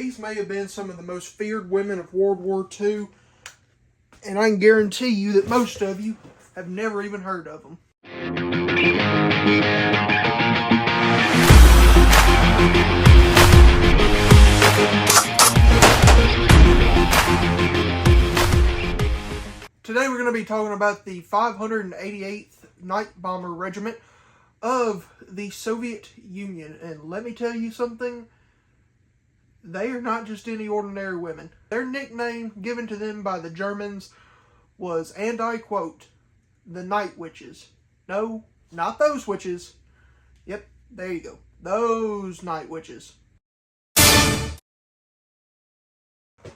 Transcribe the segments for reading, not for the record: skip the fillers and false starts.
these may have been some of the most feared women of World War II, and I can guarantee you that most of you have never even heard of them. Today we're going to be talking about the 588th Night Bomber Regiment of the Soviet Union. And let me tell you something, they are not just any ordinary women. Their nickname given to them by the Germans was, and I quote, the Night Witches. No, not those witches. Yep, there you go. Those Night Witches.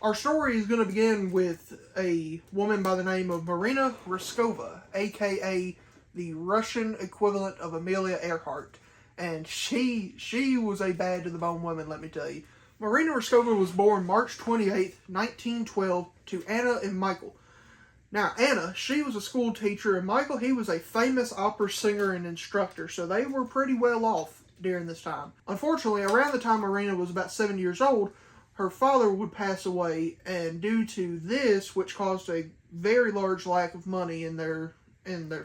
Our story is going to begin with a woman by the name of Marina Ryskova, aka the Russian equivalent of Amelia Earhart. And she was a bad to the bone woman, let me tell you. Marina Ryskova was born March 28th, 1912 to Anna and Michael. Now, Anna, she was a school teacher, and Michael, he was a famous opera singer and instructor, so they were pretty well off during this time. Unfortunately, around the time Marina was about 7 years old, her father would pass away, and due to this, which caused a very large lack of money in their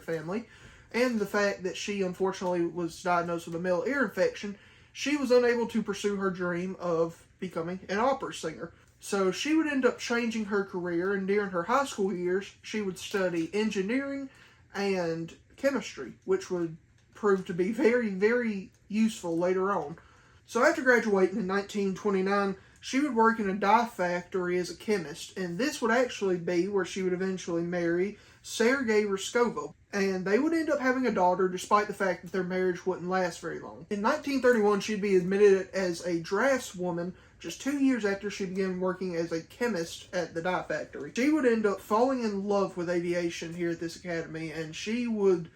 family, and the fact that she unfortunately was diagnosed with a male ear infection, she was unable to pursue her dream of becoming an opera singer. So she would end up changing her career, and during her high school years, she would study engineering and chemistry, which would prove to be very, very useful later on. So after graduating in 1929, she would work in a dye factory as a chemist, and this would actually be where she would eventually marry Sergei Ryskova, and they would end up having a daughter despite the fact that their marriage wouldn't last very long. In 1931, she'd be admitted as a draftswoman just 2 years after she began working as a chemist at the dye factory. She would end up falling in love with aviation here at this academy, and she would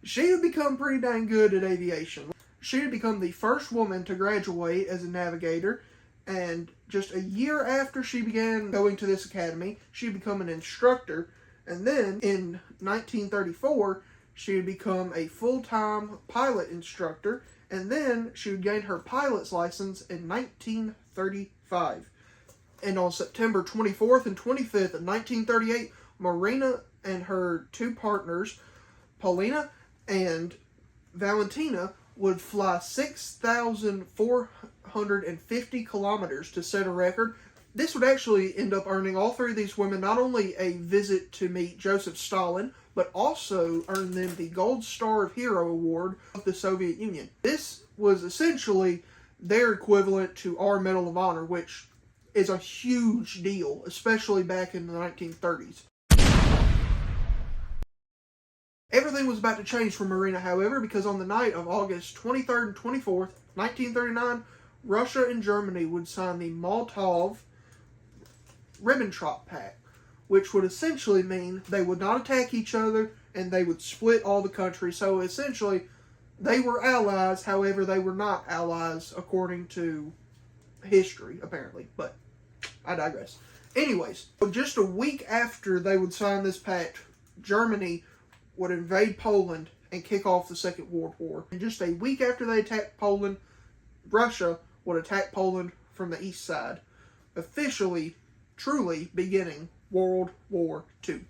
become pretty dang good at aviation. She would become the first woman to graduate as a navigator, and just a year after she began going to this academy, she would become an instructor. And then in 1934, she would become a full-time pilot instructor. And then she would gain her pilot's license in 1935. And on September 24th and 25th of 1938, Marina and her two partners, Paulina and Valentina, would fly 6,450 kilometers to set a record. This would actually end up earning all three of these women not only a visit to meet Joseph Stalin, but also earn them the Gold Star of Hero Award of the Soviet Union. This was essentially their equivalent to our Medal of Honor, which is a huge deal, especially back in the 1930s. Everything was about to change for Marina, however, because on the night of August 23rd and 24th, 1939, Russia and Germany would sign the Molotov-Ribbentrop Pact, which would essentially mean they would not attack each other and they would split all the country. So essentially, they were allies, however, they were not allies according to history, apparently. But I digress. Anyways, just a week after they would sign this pact, Germany would invade Poland and kick off the Second World War. And just a week after they attacked Poland, Russia would attack Poland from the east side, officially, truly beginning World War II.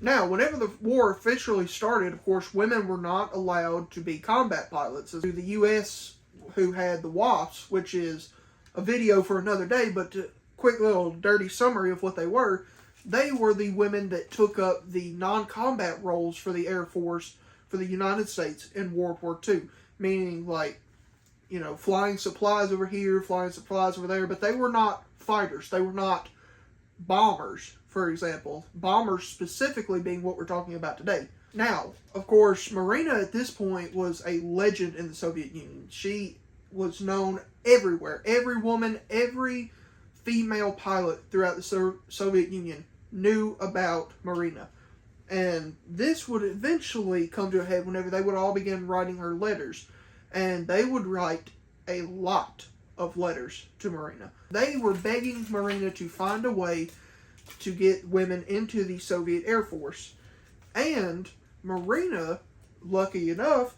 Now, whenever the war officially started, of course, women were not allowed to be combat pilots. The U.S., who had the WASPs, which is a video for another day, but a quick little dirty summary of what they were. They were the women that took up the non-combat roles for the Air Force for the United States in World War II. Meaning, like, you know, flying supplies over here, flying supplies over there. But they were not fighters. They were not bombers, for example. Bombers specifically being what we're talking about today. Now, of course, Marina at this point was a legend in the Soviet Union. She was known everywhere. Every woman, every female pilot throughout the Soviet Union knew about Marina. And this would eventually come to a head whenever they would all begin writing her letters. And they would write a lot of letters to Marina. They were begging Marina to find a way to get women into the Soviet Air Force. And Marina, lucky enough,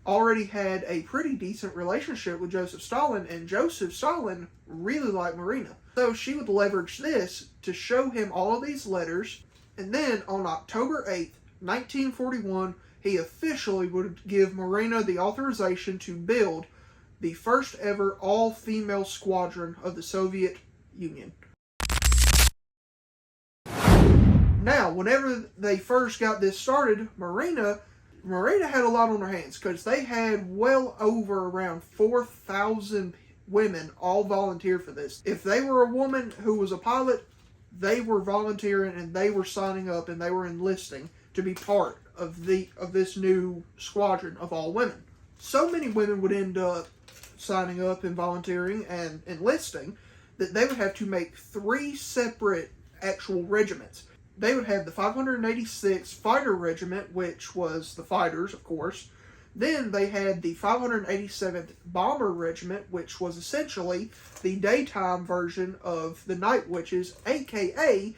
already had a pretty decent relationship with Joseph Stalin, and Joseph Stalin really liked Marina. So she would leverage this to show him all of these letters, and then on October 8th, 1941, he officially would give Marina the authorization to build the first ever all-female squadron of the Soviet Union. Now, whenever they first got this started, Marina had a lot on her hands because they had well over around 4,000 women all volunteer for this. If they were a woman who was a pilot, they were volunteering and they were signing up and they were enlisting to be part of this new squadron of all women. So many women would end up signing up and volunteering and enlisting that they would have to make 3 separate actual regiments. They would have the 586th Fighter Regiment, which was the fighters, of course. Then they had the 587th Bomber Regiment, which was essentially the daytime version of the Night Witches, aka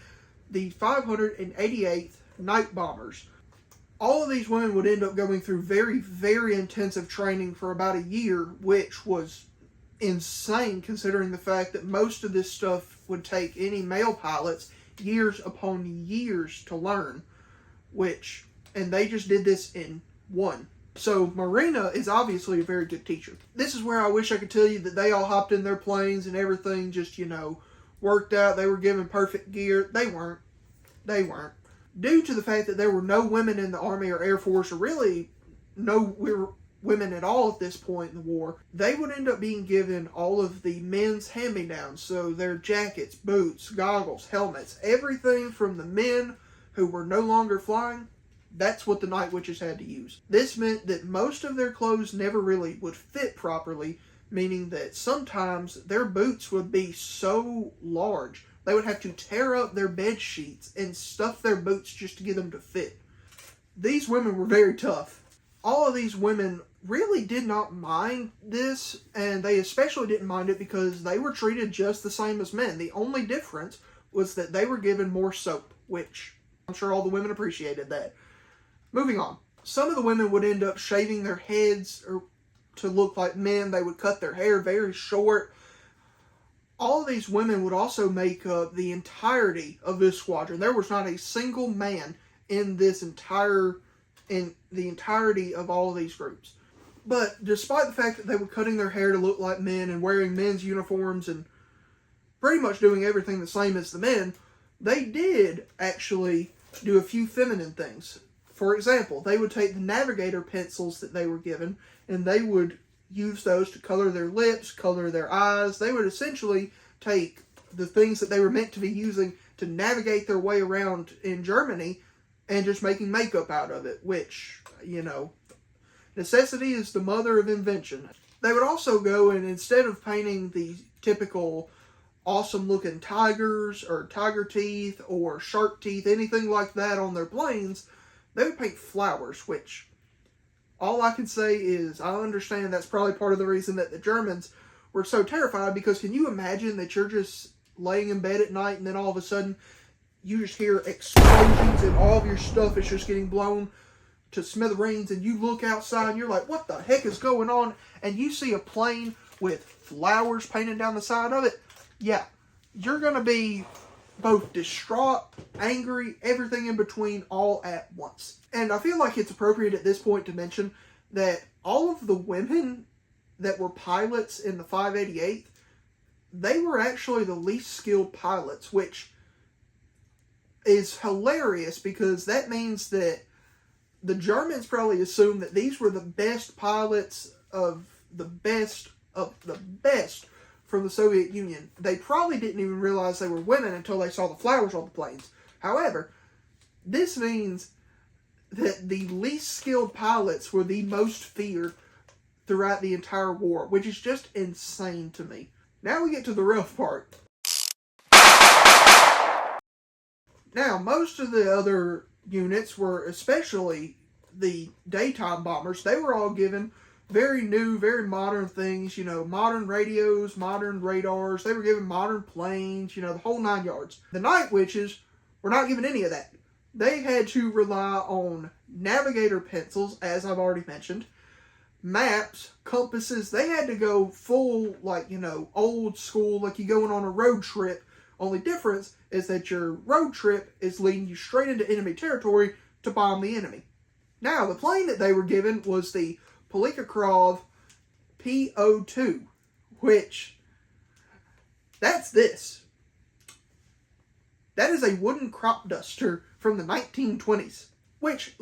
the 588th Night Bombers. All of these women would end up going through very, very intensive training for about a year, which was insane considering the fact that most of this stuff would take any male pilots years upon years to learn, and they just did this in one. So Marina is obviously a very good teacher. This is where I wish I could tell you that they all hopped in their planes and everything just, worked out. They were given perfect gear. They weren't. Due to the fact that there were no women in the Army or Air Force, or really no women at all at this point in the war, they would end up being given all of the men's hand-me-downs. So their jackets, boots, goggles, helmets, everything from the men who were no longer flying, that's what the Night Witches had to use. This meant that most of their clothes never really would fit properly, meaning that sometimes their boots would be so large they would have to tear up their bed sheets and stuff their boots just to get them to fit. These women were very tough. All of these women really did not mind this, and they especially didn't mind it because they were treated just the same as men. The only difference was that they were given more soap, which I'm sure all the women appreciated that. Moving on. Some of the women would end up shaving their heads to look like men. They would cut their hair very short. All of these women would also make up the entirety of this squadron. There was not a single man in the entirety of all of these groups. But despite the fact that they were cutting their hair to look like men and wearing men's uniforms and pretty much doing everything the same as the men, they did actually do a few feminine things. For example, they would take the navigator pencils that they were given and they would use those to color their lips, color their eyes. They would essentially take the things that they were meant to be using to navigate their way around in Germany and just making makeup out of it, which, necessity is the mother of invention. They would also go and instead of painting the typical awesome looking tigers or tiger teeth or shark teeth, anything like that on their planes, they would paint flowers, which all I can say is I understand that's probably part of the reason that the Germans were so terrified, because can you imagine that you're just laying in bed at night and then all of a sudden you just hear explosions and all of your stuff is just getting blown to smithereens, and you look outside and you're like, what the heck is going on? And you see a plane with flowers painted down the side of it. Yeah, you're going to be both distraught, angry, everything in between all at once. And I feel like it's appropriate at this point to mention that all of the women that were pilots in the 588th, they were actually the least skilled pilots, which is hilarious because that means that the Germans probably assumed that these were the best pilots of the best from the Soviet Union. They probably didn't even realize they were women until they saw the flowers on the planes. However, this means that the least skilled pilots were the most feared throughout the entire war, which is just insane to me. Now we get to the rough part. Now, most of the other units were, especially the daytime bombers, they were all given very new, very modern things, modern radios, modern radars. They were given modern planes, the whole 9 yards. The Night Witches were not given any of that. They had to rely on navigator pencils, as I've already mentioned. maps, compasses. They had to go full, like, old school, like you going on a road trip. Only difference is that your road trip is leading you straight into enemy territory to bomb the enemy. Now, the plane that they were given was the Polikarov PO2, which, that's this. That is a wooden crop duster from the 1920s, which,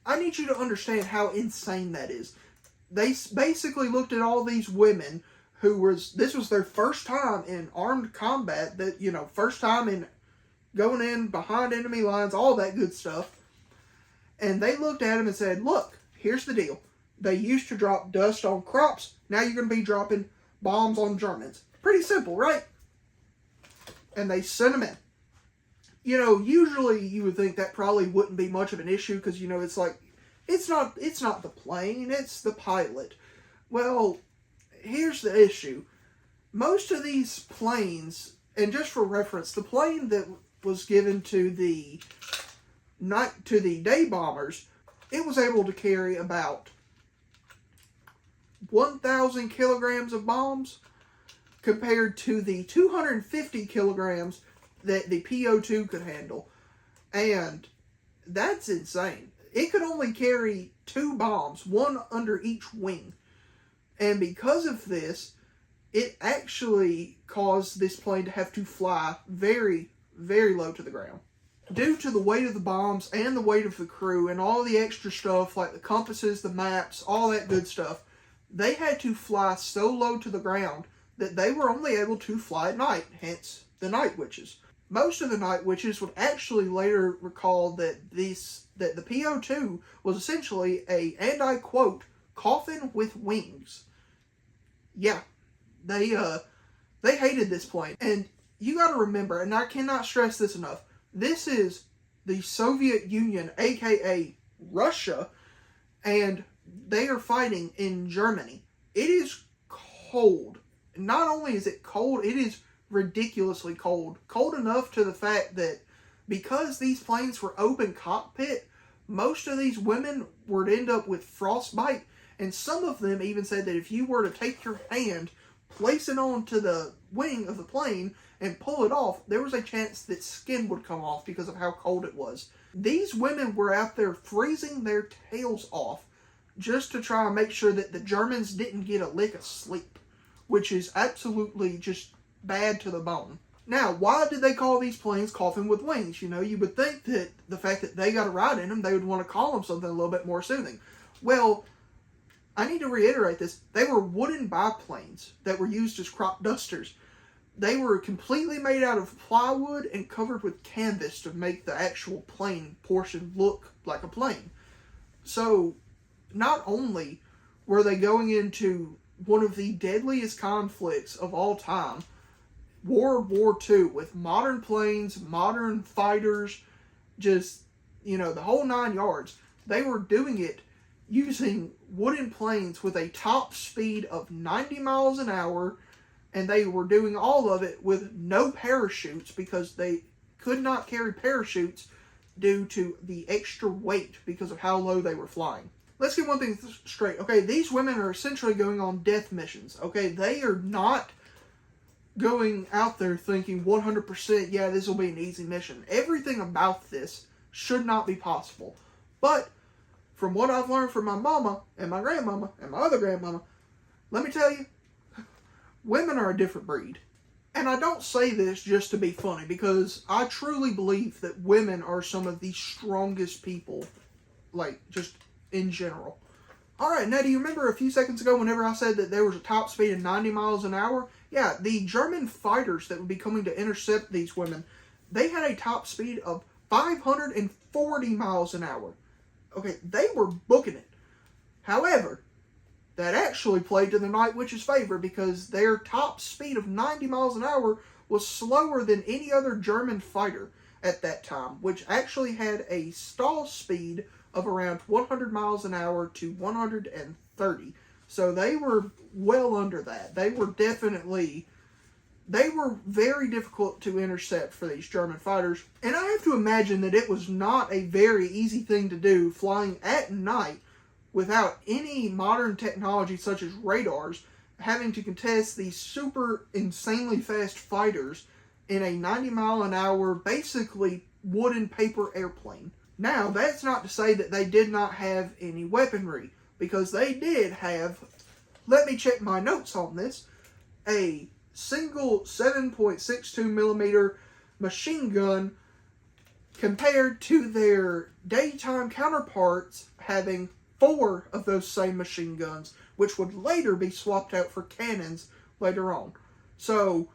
I need you to understand how insane that is. They basically looked at all these women this was their first time in armed combat, first time in going in behind enemy lines, all that good stuff. And they looked at them and said, look, here's the deal. They used to drop dust on crops. Now you're going to be dropping bombs on Germans. Pretty simple, right? And they sent them in. Usually you would think that probably wouldn't be much of an issue because, it's like, it's not the plane, it's the pilot. Well, here's the issue. Most of these planes, and just for reference, the plane that was given to the day bombers, it was able to carry about 1,000 kilograms of bombs compared to the 250 kilograms that the PO2 could handle. And that's insane. It could only carry 2 bombs, one under each wing. And because of this, it actually caused this plane to have to fly very, very low to the ground. Due to the weight of the bombs and the weight of the crew and all the extra stuff like the compasses, the maps, all that good stuff, they had to fly so low to the ground that they were only able to fly at night, hence the night witches. Most of the night witches would actually later recall that the PO2 was essentially and I quote, coffin with wings. Yeah, they hated this plane. And you got to remember, and I cannot stress this enough, this is the Soviet Union, aka Russia, and they are fighting in Germany. It is cold. Not only is it cold, it is ridiculously cold. Cold enough to the fact that because these planes were open cockpit, most of these women would end up with frostbite, and some of them even said that if you were to take your hand, place it onto the wing of the plane, and pull it off, there was a chance that skin would come off because of how cold it was. These women were out there freezing their tails off just to try and make sure that the Germans didn't get a lick of sleep, which is absolutely just bad to the bone. Now, why did they call these planes coffin with wings? You would think that the fact that they got a ride in them, they would want to call them something a little bit more soothing. Well, I need to reiterate this. They were wooden biplanes that were used as crop dusters. They were completely made out of plywood and covered with canvas to make the actual plane portion look like a plane. So, not only were they going into one of the deadliest conflicts of all time, World War II, with modern planes, modern fighters, just, the whole 9 yards, they were doing it using wooden planes with a top speed of 90 miles an hour, and they were doing all of it with no parachutes because they could not carry parachutes due to the extra weight because of how low they were flying. Let's get one thing straight. Okay, these women are essentially going on death missions. Okay, they are not going out there thinking 100%, yeah, this will be an easy mission. Everything about this should not be possible. But from what I've learned from my mama and my grandmama and my other grandmama, let me tell you, women are a different breed. And I don't say this just to be funny, because I truly believe that women are some of the strongest people, like, just in general. Alright, now do you remember a few seconds ago whenever I said that there was a top speed of 90 miles an hour? Yeah, the German fighters that would be coming to intercept these women, they had a top speed of 540 miles an hour. Okay, they were booking it. However, that actually played to the Night Witch's favor because their top speed of 90 miles an hour was slower than any other German fighter at that time, which actually had a stall speed of around 100 miles an hour to 130. So they were well under that. They were very difficult to intercept for these German fighters. And I have to imagine that it was not a very easy thing to do flying at night without any modern technology such as radars, having to contest these super insanely fast fighters in a 90-mile-an-hour, basically wooden paper airplane. Now, that's not to say that they did not have any weaponry, because they did have, let me check my notes on this, a single 7.62 millimeter machine gun compared to their daytime counterparts having 4 of those same machine guns, which would later be swapped out for cannons later on. So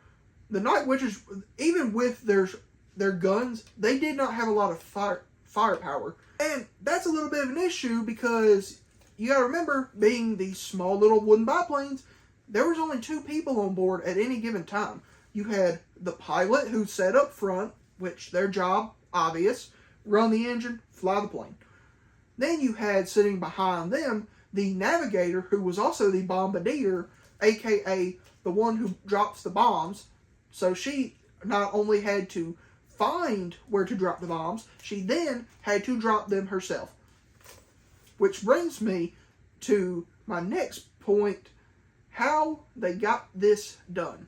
the Night Witches, even with their guns, they did not have a lot of firepower. And that's a little bit of an issue because you gotta remember, being these small little wooden biplanes, there was only 2 people on board at any given time. You had the pilot who sat up front, which their job, obvious, run the engine, fly the plane. Then you had sitting behind them the navigator, who was also the bombardier, aka the one who drops the bombs. So she not only had to find where to drop the bombs, she then had to drop them herself. Which brings me to my next point, how they got this done.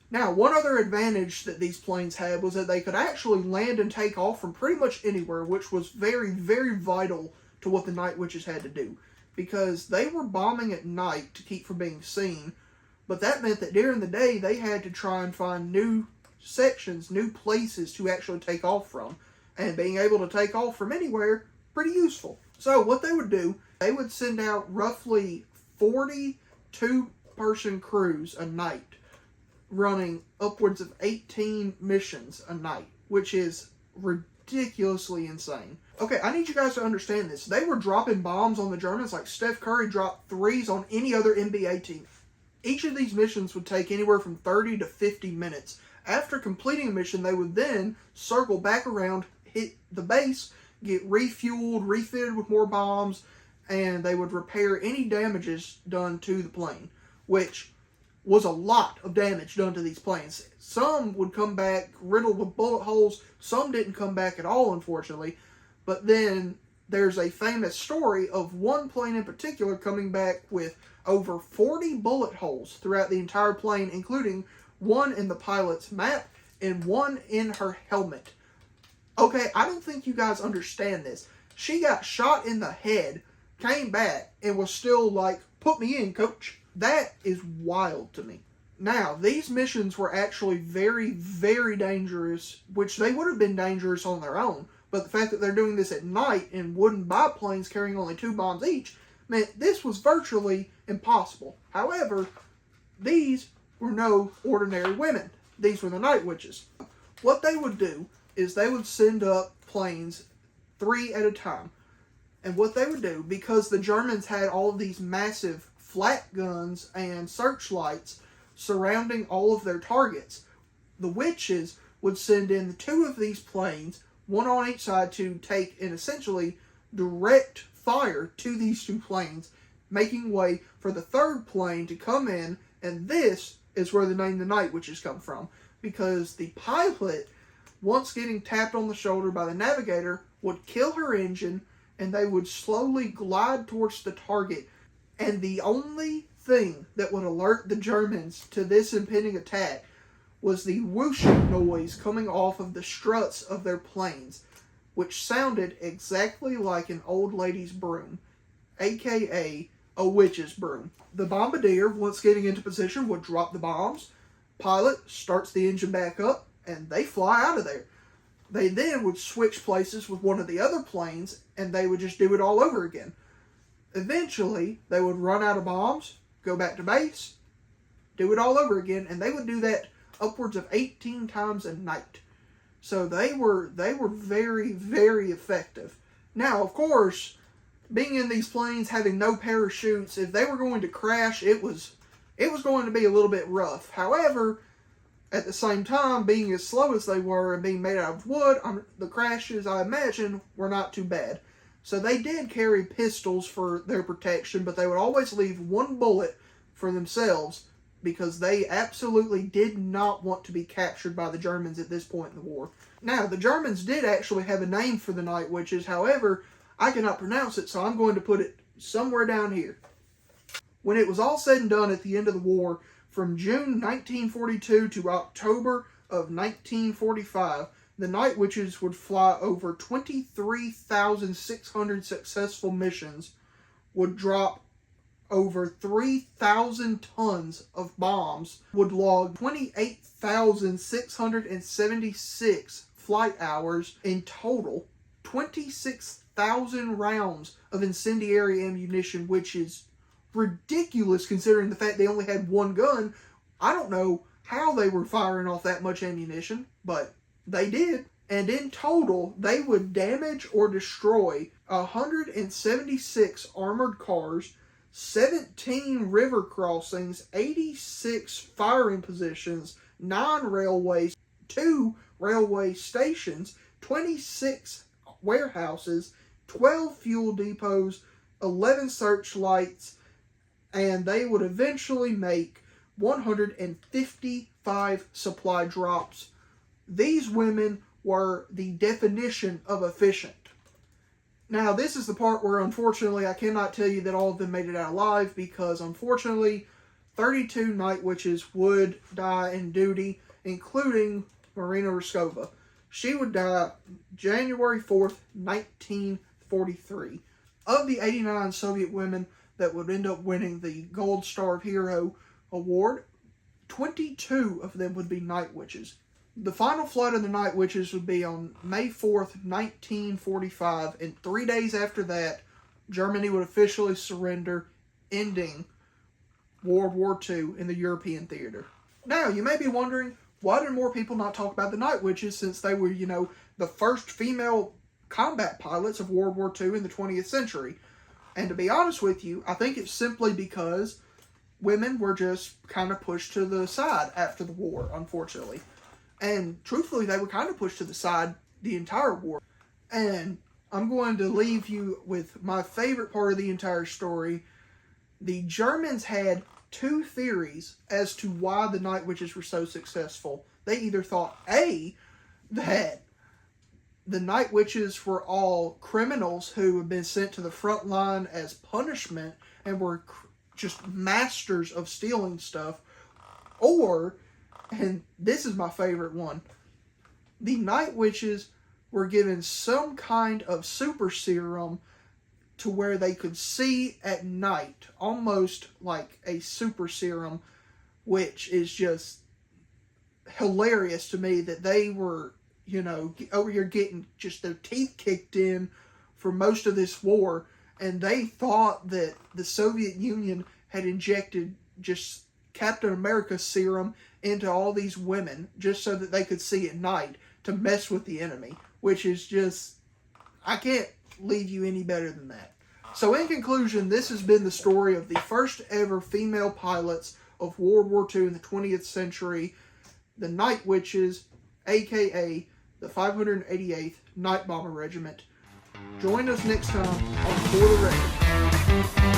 Now, one other advantage that these planes had was that they could actually land and take off from pretty much anywhere, which was very, very vital to what the Night Witches had to do. Because they were bombing at night to keep from being seen, but that meant that during the day they had to try and find new sections, new places to actually take off from. And being able to take off from anywhere, pretty useful. So what they would do, they would send out roughly 40 two-person crews a night, running upwards of 18 missions a night, which is ridiculously insane. Okay, I need you guys to understand this. They were dropping bombs on the Germans like Steph Curry dropped threes on any other NBA team. Each of these missions would take anywhere from 30 to 50 minutes. After completing a mission, they would then circle back around, hit the base, get refueled, refitted with more bombs, and they would repair any damages done to the plane, which was a lot of damage done to these planes. Some would come back riddled with bullet holes, some didn't come back at all, unfortunately. But then there's a famous story of one plane in particular coming back with over 40 bullet holes throughout the entire plane, including one in the pilot's map and one in her helmet. Okay, I don't think you guys understand this. She got shot in the head, came back, and was still like, "Put me in, coach." That is wild to me. Now, these missions were actually very, very dangerous, which they would have been dangerous on their own. But the fact that they're doing this at night in wooden biplanes carrying only 2 bombs each meant this was virtually impossible. However, these were no ordinary women. These were the Night Witches. What they would do is they would send up planes 3 at a time. And what they would do, because the Germans had all of these massive flat guns and searchlights surrounding all of their targets, the witches would send in 2 of these planes, one on each side, to take an essentially direct fire to these 2 planes, making way for the 3rd plane to come in, and this is where the name the Night Witches come from, because the pilot, once getting tapped on the shoulder by the navigator, would kill her engine, and they would slowly glide towards the target. And the only thing that would alert the Germans to this impending attack was the whooshing noise coming off of the struts of their planes, which sounded exactly like an old lady's broom, aka a witch's broom. The bombardier, once getting into position, would drop the bombs. Pilot starts the engine back up, and they fly out of there. They then would switch places with one of the other planes, and they would just do it all over again. Eventually, they would run out of bombs, go back to base, do it all over again, and they would do that upwards of 18 times a night. So they were very, very effective. Now, of course, being in these planes, having no parachutes, if they were going to crash, it was going to be a little bit rough. However, at the same time, being as slow as they were and being made out of wood, the crashes, I imagine, were not too bad. So they did carry pistols for their protection, but they would always leave 1 bullet for themselves because they absolutely did not want to be captured by the Germans at this point in the war. Now, the Germans did actually have a name for the Night Witches, however, I cannot pronounce it, so I'm going to put it somewhere down here. When it was all said and done at the end of the war, from June 1942 to October of 1945, the Night Witches would fly over 23,600 successful missions, would drop over 3,000 tons of bombs, would log 28,676 flight hours in total, 26,000 rounds of incendiary ammunition, which is ridiculous considering the fact they only had one gun. I don't know how they were firing off that much ammunition, but they did. And in total, they would damage or destroy 176 armored cars, 17 river crossings, 86 firing positions, 9 railways, 2 railway stations, 26 warehouses, 12 fuel depots, 11 searchlights, and they would eventually make 155 supply drops. These women were the definition of efficient. Now, this is the part where, unfortunately, I cannot tell you that all of them made it out alive, because, unfortunately, 32 Night Witches would die in duty, including Marina Raskova. She would die January 4th, 1943. Of the 89 Soviet women that would end up winning the Gold Star of Hero award, 22 of them would be Night Witches. The final flight of the Night Witches would be on May 4th, 1945, and 3 days after that, Germany would officially surrender, ending World War II in the European theater. Now, you may be wondering, why did more people not talk about the Night Witches, since they were, the first female combat pilots of World War II in the 20th century? And to be honest with you, I think it's simply because women were just kind of pushed to the side after the war, unfortunately. And truthfully, they were kind of pushed to the side the entire war. And I'm going to leave you with my favorite part of the entire story. The Germans had 2 theories as to why the Night Witches were so successful. They either thought, A, that the Night Witches were all criminals who had been sent to the front line as punishment and were just masters of stealing stuff, or, and this is my favorite one, the Night Witches were given some kind of super serum to where they could see at night, almost like a super serum, which is just hilarious to me that they were, over here getting just their teeth kicked in for most of this war, and they thought that the Soviet Union had injected just Captain America serum into all these women just so that they could see at night to mess with the enemy, which is just, I can't leave you any better than that. So in conclusion, this has been the story of the first ever female pilots of World War II in the 20th century, the Night Witches, aka the 588th Night Bomber Regiment. Join us next time on For the Record.